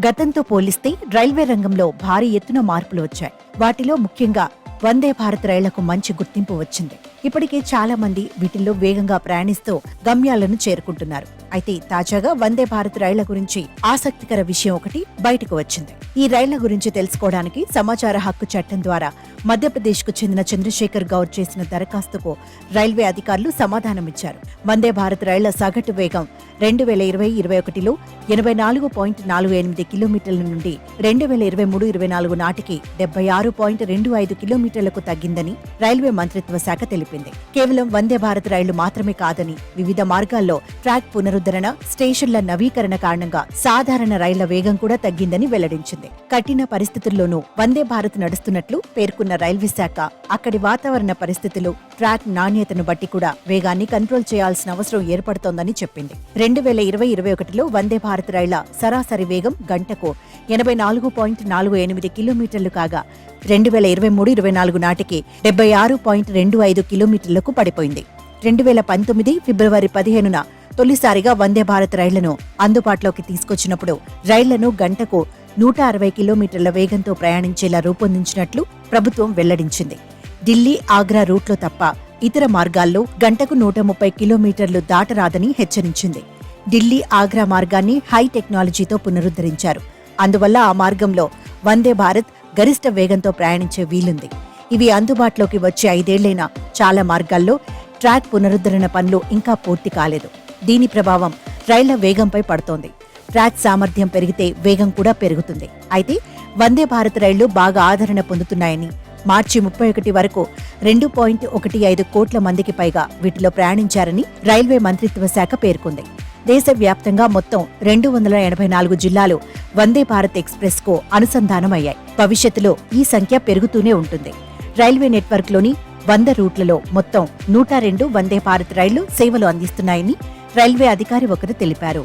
గతంతో పోలిస్తే రైల్వే రంగంలో భారీ ఎత్తున మార్పులు వచ్చాయి. వాటిలో ముఖ్యంగా వందే భారత్ రైళ్లకు మంచి గుర్తింపు వచ్చింది. ఇప్పటికే చాలా మంది వీటిల్లో వేగంగా ప్రయాణిస్తూ గమ్యాలను చేరుకుంటున్నారు. అయితే తాజాగా వందే భారత్ రైళ్ల గురించి ఆసక్తికర విషయం ఒకటి బయటకు వచ్చింది. ఈ రైళ్ల గురించి తెలుసుకోవడానికి సమాచార హక్కు చట్టం ద్వారా మధ్యప్రదేశ్ కు చెందిన చంద్రశేఖర్ గౌర్ చేసిన దరఖాస్తుకు రైల్వే అధికారులు సమాధానమిచ్చారు. వందే భారత్ రైళ్ల సగటు వేగం 2020-21లో 84.48 కిలోమీటర్ల నుండి 2023-24 నాటికి 76.25 కిలోమీటర్లకు తగ్గిందని రైల్వే మంత్రిత్వ శాఖ తెలిపింది. కేవలం వందే భారత్ రైళ్లు మాత్రమే కాదని వివిధ మార్గాల్లో ట్రాక్ పునరుద్ధరణ, స్టేషన్ల నవీకరణ కారణంగా సాధారణ రైళ్ల వేగం కూడా తగ్గిందని వెల్లడించింది. కఠిన పరిస్థితుల్లోనూ వందే భారత్ నడుస్తున్నట్లు పేర్కొన్న రైల్వే శాఖ అక్కడి వాతావరణ పరిస్థితులు, ట్రాక్ నాణ్యతను బట్టి కూడా వేగాన్ని కంట్రోల్ చేయాల్సిన అవసరం ఏర్పడుతోందని చెప్పింది. 2020-21లో వందే భారత్ రైళ్ల సరాసరి వేగం గంటకు 84.48 కిలోమీటర్లు కాగా 2023-24 నాటికి 76.25 కిలోమీటర్లకు పడిపోయింది. 2019 ఫిబ్రవరి 15న తొలిసారిగా వందే భారత్ రైళ్లను అందుబాటులోకి తీసుకొచ్చినప్పుడు రైళ్లను గంటకు 160 కిలోమీటర్ల వేగంతో ప్రయాణించేలా రూపొందించినట్లు ప్రభుత్వం వెల్లడించింది. ఢిల్లీ, ఆగ్రా రూట్లో తప్ప ఇతర మార్గాల్లో గంటకు 130 కిలోమీటర్లు దాటరాదని హెచ్చరించింది. ఢిల్లీ, ఆగ్రా మార్గాన్ని హై టెక్నాలజీతో పునరుద్ధరించారు. అందువల్ల ఆ మార్గంలో వందే భారత్ గరిష్ట వేగంతో ప్రయాణించే వీలుంది. ఇవి అందుబాటులోకి వచ్చే 5 ఏళ్లైనా చాలా మార్గాల్లో ట్రాక్ పునరుద్ధరణ పనులు ఇంకా పూర్తి కాలేదు. దీని ప్రభావం రైళ్ల వేగంపై పడుతోంది. ట్రాక్ సామర్థ్యం పెరిగితే వేగం కూడా పెరుగుతుంది. అయితే వందే భారత్ రైళ్లు బాగా ఆదరణ పొందుతున్నాయని, మార్చి 31 వరకు 2.15 కోట్ల మందికి పైగా వీటిలో ప్రయాణించారని రైల్వే మంత్రిత్వ శాఖ పేర్కొంది. దేశవ్యాప్తంగా మొత్తం 284 జిల్లాలు వందే భారత్ ఎక్స్ప్రెస్ కు అనుసంధానమయ్యాయి. భవిష్యత్తులో ఈ సంఖ్య పెరుగుతూనే ఉంటుంది. రైల్వే నెట్వర్క్లోని 100 రూట్లలో మొత్తం 102 వందే భారత్ రైళ్లు సేవలు అందిస్తున్నాయని రైల్వే అధికారి ఒకరు తెలిపారు.